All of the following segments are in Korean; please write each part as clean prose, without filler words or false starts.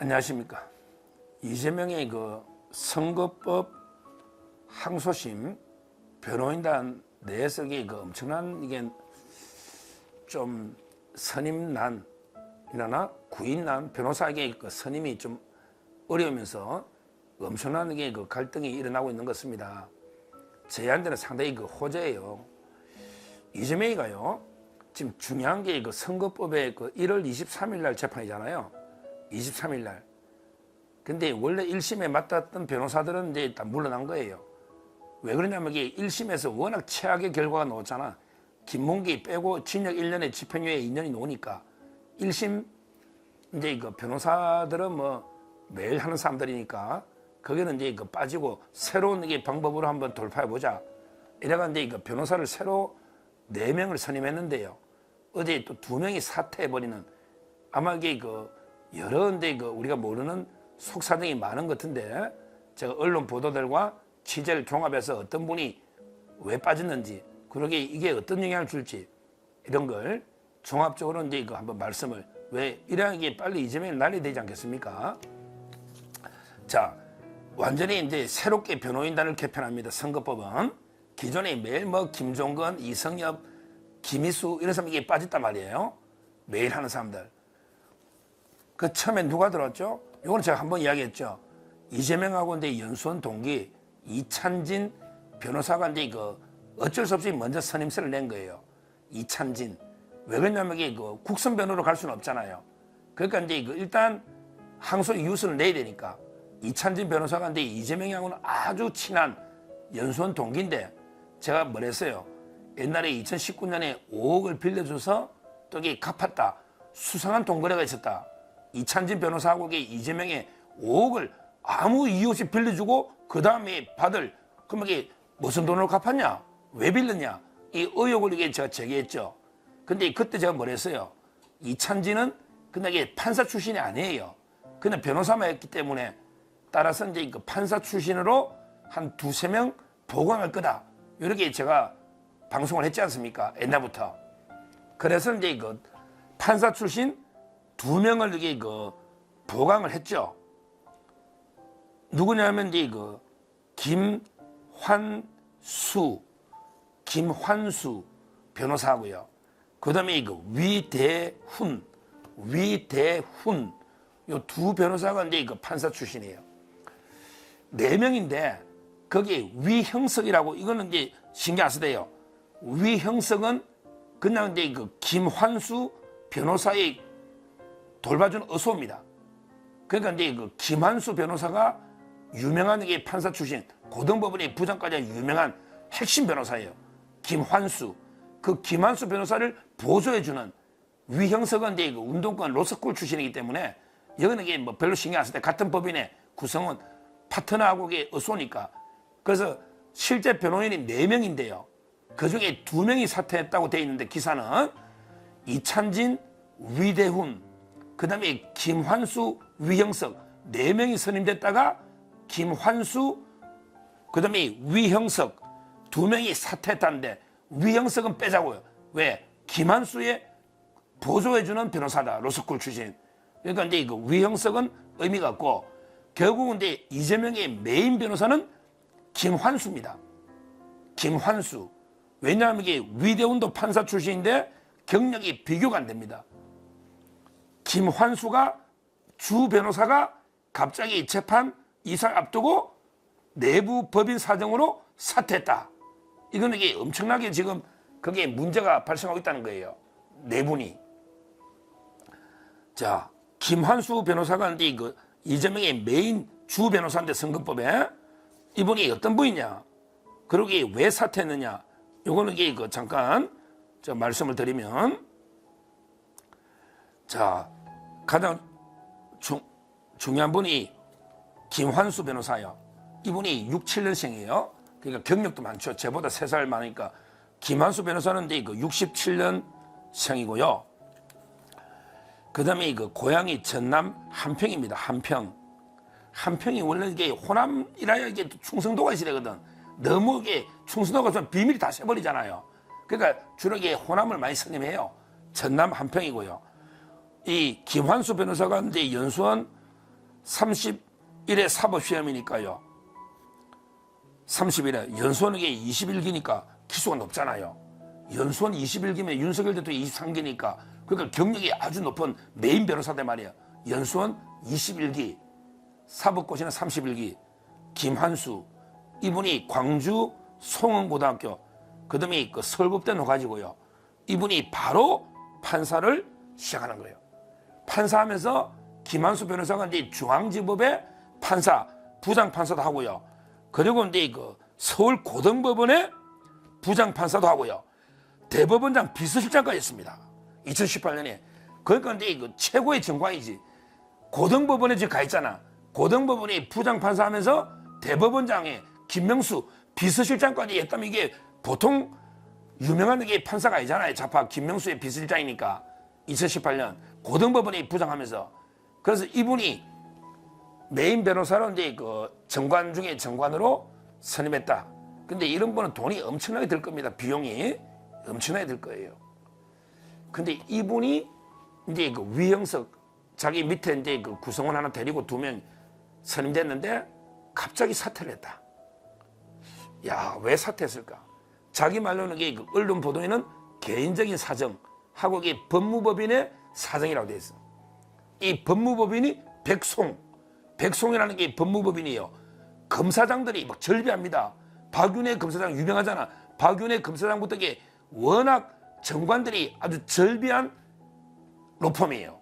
안녕하십니까. 이재명의 그 선거법 항소심 변호인단 내에서 그 엄청난 이게 좀 선임난이나 구인난 변호사에게 그 선임이 좀 어려우면서 엄청난 게 그 갈등이 일어나고 있는 것입니다. 제한테는 상당히 그 호재예요. 이재명이가요 지금 중요한 게 그 선거법에 그 1월 23일 날 재판이잖아요. 23일 날. 근데 원래 1심에 맡았던 변호사들은 이제 다 물러난 거예요. 왜 그러냐면 이게 1심에서 워낙 최악의 결과가 나왔잖아. 김문기 빼고 징역 1년에 집행유예 2년이 나오니까 1심 이제 그 변호사들은 뭐 매일 하는 사람들이니까 거기는 이제 그 빠지고 새로운 이게 방법으로 한번 돌파해 보자. 이래가 이제 그 변호사를 새로 4명을 선임했는데요. 어제 또 2명이 사퇴해버리는 아마 이게 그 여러 데 그 우리가 모르는 속사정이 많은 것 같은데 제가 언론 보도들과 취재를 종합해서 어떤 분이 왜 빠졌는지 그러게 이게 어떤 영향을 줄지 이런 걸 종합적으로 이제 이거 한번 말씀을 왜 이래야 이게 빨리 이재명이 날려야 되지 않겠습니까? 자, 완전히 이제 새롭게 변호인단을 개편합니다. 선거법은 기존에 매일 뭐 김종건, 이성엽, 김희수 이런 사람 이게 빠졌단 말이에요. 매일 하는 사람들. 그 처음에 누가 들었죠? 이건 제가 한번 이야기했죠. 이재명하고 이제 연수원 동기 이찬진 변호사가 이제 그 어쩔 수 없이 먼저 선임서를 낸 거예요. 이찬진. 왜 그러냐면 이게 그 국선 변호로 갈 수는 없잖아요. 그러니까 이제 그 일단 항소 이유서를 내야 되니까 이찬진 변호사가 이제 이재명하고는 아주 친한 연수원 동기인데 제가 뭐랬어요? 옛날에 2019년에 5억을 빌려줘서 또 이게 갚았다. 수상한 돈거래가 있었다. 이찬진 변호사하고 이재명의 5억을 아무 이유 없이 빌려주고 그 다음에 받을 그럼 이게 무슨 돈으로 갚았냐? 왜 빌렸냐? 이 의혹을 이게 제가 제기했죠. 근데 그때 제가 뭐랬어요? 이찬진은 그냥 이게 판사 출신이 아니에요. 그냥 변호사만 했기 때문에 따라서 이제 그 판사 출신으로 한 2-3명 보강할 거다. 이렇게 제가 방송을 했지 않습니까? 옛날부터. 그래서 이제 그 판사 출신 2명을 이렇게 그 보강을 했죠. 누구냐면 이제 그 김환수 변호사고요. 그다음에 그 위대훈 요 2 변호사가 이제 그 판사 출신이에요. 4명인데 거기에 위형석이라고 이거는 이제 신경 안 쓰대요. 위형석은 그냥 이제 그 김환수 변호사의 돌봐준 어소입니다. 그러니까 이제 그 김환수 변호사가 유명한 게 판사 출신 고등법원의 부장까지 유명한 핵심 변호사예요. 김환수. 그 김환수 변호사를 보조해주는 위형석은 이제 그 운동권 로스쿨 출신이기 때문에 여기는 이게 뭐 별로 신경 안 쓸 때 같은 법인의 구성원 파트너하고 이게 어소니까. 그래서 실제 변호인이 4명인데요. 그 중에 2명이 사퇴했다고 되어 있는데 기사는 이찬진, 위대훈, 그 다음에 김환수, 위형석 4명이 선임됐다가 김환수, 그 다음에 위형석 2명이 사퇴했다는데 위형석은 빼자고요. 왜? 김환수의 보조해주는 변호사다. 로스쿨 출신. 그러니까 이제 그 위형석은 의미가 없고 결국은 이제 이재명의 메인 변호사는 김환수입니다. 김환수. 왜냐하면 이게 위대훈도 판사 출신인데 경력이 비교가 안 됩니다. 김환수가 주 변호사가 갑자기 재판 이사를 앞두고 내부 법인 사정으로 사퇴했다. 이건 이게 엄청나게 지금 거기에 문제가 발생하고 있다는 거예요. 내분이. 자, 김환수 변호사가 이제 그 이재명의 메인 주 변호사인데 선거법에 이분이 어떤 분이냐? 그러고 왜 사퇴했느냐? 요거는 이게 그 잠깐 저 말씀을 드리면 자, 가장 중요한 분이 김환수 변호사예요. 이분이 67년생이에요. 그러니까 경력도 많죠. 저보다 3살 많으니까. 김환수 변호사는 이제 그 67년생이고요. 그 다음에 그 고향이 전남 한평입니다. 한평. 한평이 원래 이게 호남이라야 이게 충성도가 있어야 되거든. 너무 이게 충성도가 좀 비밀이 다 새버리잖아요. 그러니까 주로 이게 호남을 많이 선임해요. 전남 한평이고요. 이 김환수 변호사가 이제 연수원 30일에 사법시험이니까요. 30일에 연수원에게 21기니까 기수가 높잖아요. 연수원 21기면 윤석열 대통령이 23기니까 그러니까 경력이 아주 높은 메인 변호사들 말이에요. 연수원 21기, 사법고시는 31기, 김한수 이분이 광주 송원고등학교 그다음에 그 서울법대 넣어가지고요. 이분이 바로 판사를 시작하는 거예요. 판사하면서 김한수 변호사가 이제 중앙지법의 판사, 부장판사도 하고요. 그리고 이제 그 서울고등법원의 부장판사도 하고요. 대법원장 비서실장까지 했습니다. 2018년에. 그러니까 이제 그 최고의 정관이지. 고등법원에 지금 가 있잖아. 고등법원이 부장판사 하면서 대법원장에 김명수 비서실장까지 했다면 이게 보통 유명한 게 판사가 아니잖아요. 좌파 김명수의 비서실장이니까. 2018년 고등법원이 부장하면서. 그래서 이분이 메인 변호사로 이제 그 정관 중에 정관으로 선임했다. 근데 이런 분은 돈이 엄청나게 들 겁니다. 비용이 엄청나게 들 거예요. 근데 이분이 이제 그 위형석 자기 밑에 이제 그 구성원 하나 데리고 2명 선임됐는데 갑자기 사퇴를 했다. 야, 왜 사퇴했을까? 자기 말로는 이게 그 언론 보도에는 개인적인 사정하고 이게 법무법인의 사정이라고 돼 있어. 이 법무법인이 백송이라는 게 법무법인이에요. 검사장들이 막 절비합니다. 박윤혜 검사장 유명하잖아. 박윤혜 검사장부터 이게 워낙 정관들이 아주 절비한 로펌이에요.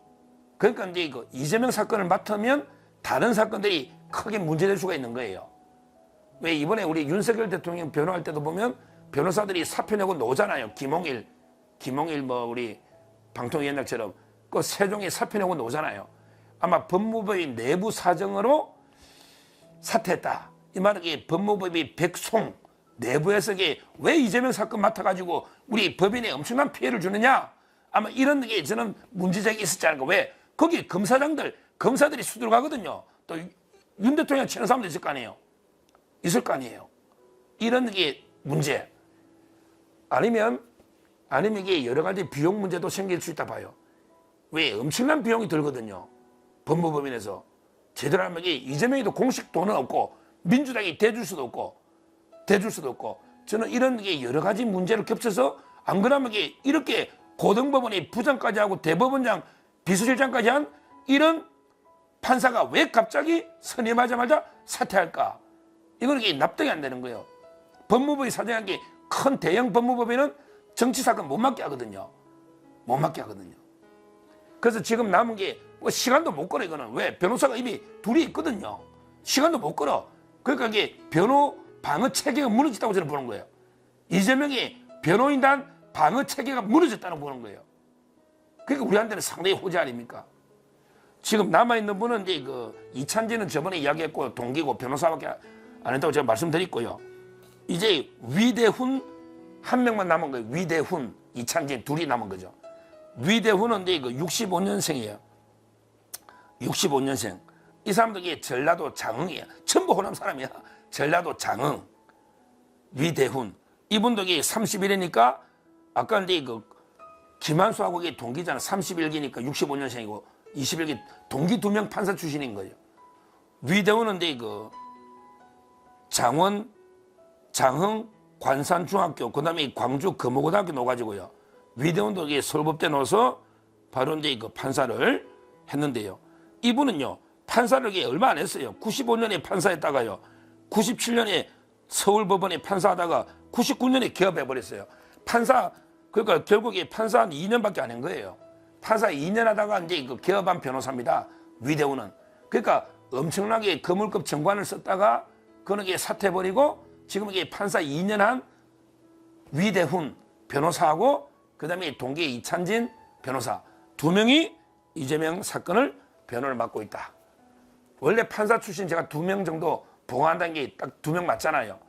그러니까 이제 그 이재명 사건을 맡으면 다른 사건들이 크게 문제될 수가 있는 거예요. 왜 이번에 우리 윤석열 대통령 변호할 때도 보면 변호사들이 사표 내고 노잖아요. 김홍일 뭐 우리 방통위원장처럼 그 세종이 사표 내고 노잖아요. 아마 법무법인 내부 사정으로 사퇴했다. 이 말은 법무법인 백송 내부에서 왜 이재명 사건 맡아가지고 우리 법인에 엄청난 피해를 주느냐? 아마 이런 게 저는 문제제기 있었지 않을까. 왜? 거기 검사들이 수두룩 하거든요. 또 윤 대통령 치는 사람도 있을 거 아니에요. 있을 거 아니에요. 이런 게 문제. 아니면 이게 여러 가지 비용 문제도 생길 수 있다 봐요. 왜? 엄청난 비용이 들거든요. 법무법인에서. 제대로 하면 이재명이도 공식 돈은 없고 민주당이 대줄 수도 없고 저는 이런 게 여러 가지 문제를 겹쳐서 안 그러면 이렇게 고등법원이 부장까지 하고 대법원장 비서실장까지 한 이런 판사가 왜 갑자기 선임하자마자 사퇴할까? 이건 납득이 안 되는 거예요. 법무부의 사정한 게 큰 대형 법무법인은 정치사건 못 맡게 하거든요. 그래서 지금 남은 게 뭐 시간도 못 끌어 이거는. 왜? 변호사가 이미 둘이 있거든요. 시간도 못 끌어. 그러니까 이게 변호 방어 체계가 무너졌다고 저는 보는 거예요. 이재명이 변호인단 방어 체계가 무너졌다고 보는 거예요. 그러니까 우리한테는 상당히 호재 아닙니까? 지금 남아있는 분은 이제 그 이찬진은 저번에 이야기했고 동기고 변호사밖에 안 했다고 제가 말씀드렸고요. 이제 위대훈 한 명만 남은 거예요. 위대훈, 이찬진 둘이 남은 거죠. 위대훈은 이제 그 65년생이에요. 65년생. 이 사람들이 전라도 장흥이야. 전부 호남 사람이야. 전라도 장흥. 위대훈. 이분도 31회니까 아까 이제 그 김한수하고 동기잖아. 31기니까 65년생이고 21기 동기 2명 판사 출신인 거예요. 위대훈은 이제 그 장흥 관산중학교 그다음에 광주 금호고등학교 넣어가지고요. 위대훈도 서울법대 넣어서 바로 이제 그 판사를 했는데요. 이분은요 판사를 얼마 안 했어요. 95년에 판사했다가요. 97년에 서울법원에 판사하다가 99년에 개업해버렸어요. 그러니까 결국에 판사 한 2년밖에 안 한 거예요. 판사 2년 하다가 이제 그 개업한 변호사입니다. 위대훈은. 그러니까 엄청나게 거물급 정관을 썼다가 그는 사퇴해버리고 지금 이게 판사 2년 한 위대훈 변호사하고 그 다음에 동기 이찬진 변호사 2명이 이재명 사건을 변호를 맡고 있다. 원래 판사 출신 제가 2명 정도 보강한다는 게 딱 2명 맞잖아요.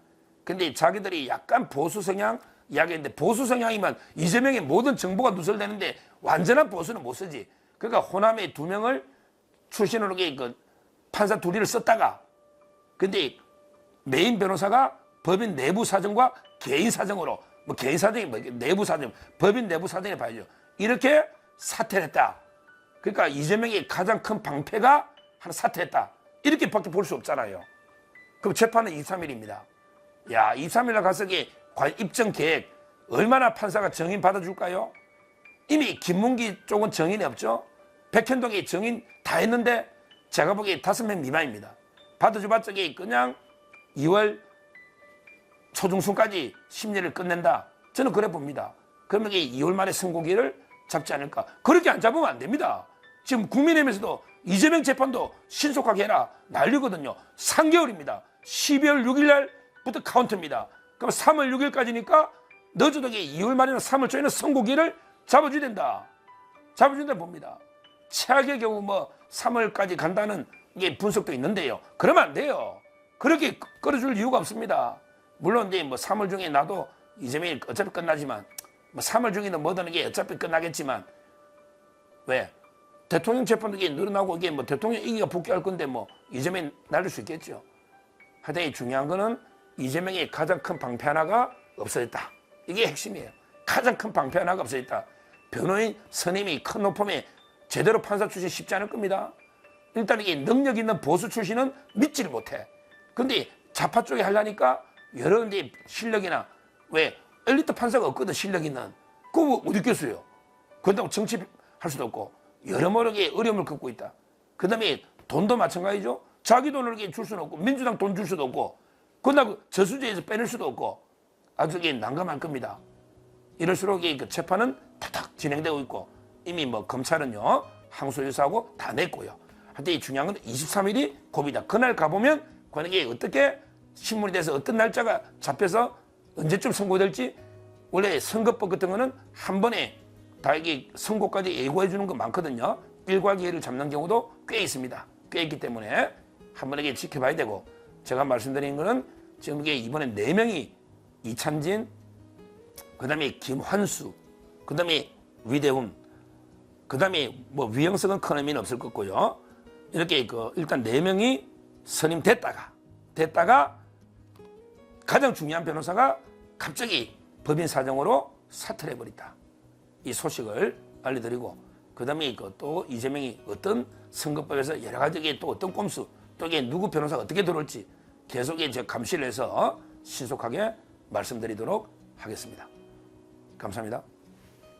근데 자기들이 약간 보수 성향 이야기했는데 보수 성향이면 이재명의 모든 정보가 누설되는데 완전한 보수는 못 쓰지. 그러니까 호남의 2명을 출신으로 그 판사 2를 썼다가 근데 메인 변호사가 법인 내부 사정과 개인 사정으로 뭐 개인 사정이 뭐 내부 사정 법인 내부 사정에 봐야죠. 이렇게 사퇴를 했다. 그러니까 이재명의 가장 큰 방패가 하나 사퇴했다. 이렇게밖에 볼 수 없잖아요. 그럼 재판은 23일입니다. 야, 23일날 가서 입증 계획 얼마나 판사가 정인 받아줄까요? 이미 김문기 쪽은 정인이 없죠. 백현동이 정인 다 했는데 제가 보기에 5명 미만입니다. 받아줘봤자 그냥 2월 초중순까지 심리를 끝낸다. 저는 그래 봅니다. 그러면 2월 말에 선고기를 잡지 않을까. 그렇게 안 잡으면 안 됩니다. 지금 국민의힘에서도 이재명 재판도 신속하게 해라 난리거든요. 3개월입니다. 12월 6일 날부터 카운트입니다. 그럼 3월 6일까지니까 늦어도 2월 말이나 3월 초에는 선고기를 잡아줘야 된다. 잡아준다 봅니다. 최악의 경우 3월까지 간다는 분석도 있는데요. 그러면 안 돼요. 그렇게 끌어줄 이유가 없습니다. 물론 3월 중에 나도 이재명이 어차피 끝나지만 3월 중에는 뭐든 어차피 끝나겠지만 왜? 대통령 재판도 늘어나고 대통령 이기가 복귀할 건데 이재명이 날릴 수 있겠죠. 하여튼 중요한 거는 이재명의 가장 큰 방패 하나가 없어졌다. 이게 핵심이에요. 가장 큰 방패 하나가 없어졌다. 변호인 선임이 큰 높음에 제대로 판사 출신 쉽지 않을 겁니다. 일단 능력 있는 보수 출신은 믿지를 못해. 근데 좌파 쪽에 하려니까 여러 군데 실력이나 왜 엘리트 판사가 없거든. 실력 있는. 그거 어디 있겠어요. 그런다고 정치할 수도 없고 여러모로 어려움을 겪고 있다. 그 다음에 돈도 마찬가지죠. 자기 돈을 줄 수는 없고 민주당 돈 줄 수도 없고 그런다고 저수지에서 빼낼 수도 없고 아주 난감할 겁니다. 이럴수록 그 재판은 탁탁 진행되고 있고 이미 검찰은요 항소유사하고 다 냈고요. 하여튼 이 중요한 건 23일이 고비다. 그날 가보면 관에게 어떻게 신문이 돼서 어떤 날짜가 잡혀서 언제쯤 선고될지 원래 선거법 같은 거는 한 번에 다 선고까지 예고해 주는 거 많거든요. 일괄기회를 잡는 경우도 꽤 있습니다. 꽤 있기 때문에 한 번에 지켜봐야 되고 제가 말씀드린 거는 지금 이번에 4명이 이찬진, 그 다음에 김환수, 그 다음에 위대훈, 그 다음에 위영석은 큰 의미는 없을 것 같고요. 이렇게 일단 4명이 선임됐다가 가장 중요한 변호사가 갑자기 법인 사정으로 사퇴를 해버렸다. 이 소식을 알려드리고 그 다음에 또 이재명이 어떤 선거법에서 여러 가지 또 어떤 꼼수 또 누구 변호사가 어떻게 들어올지 계속 감시를 해서 신속하게 말씀드리도록 하겠습니다. 감사합니다.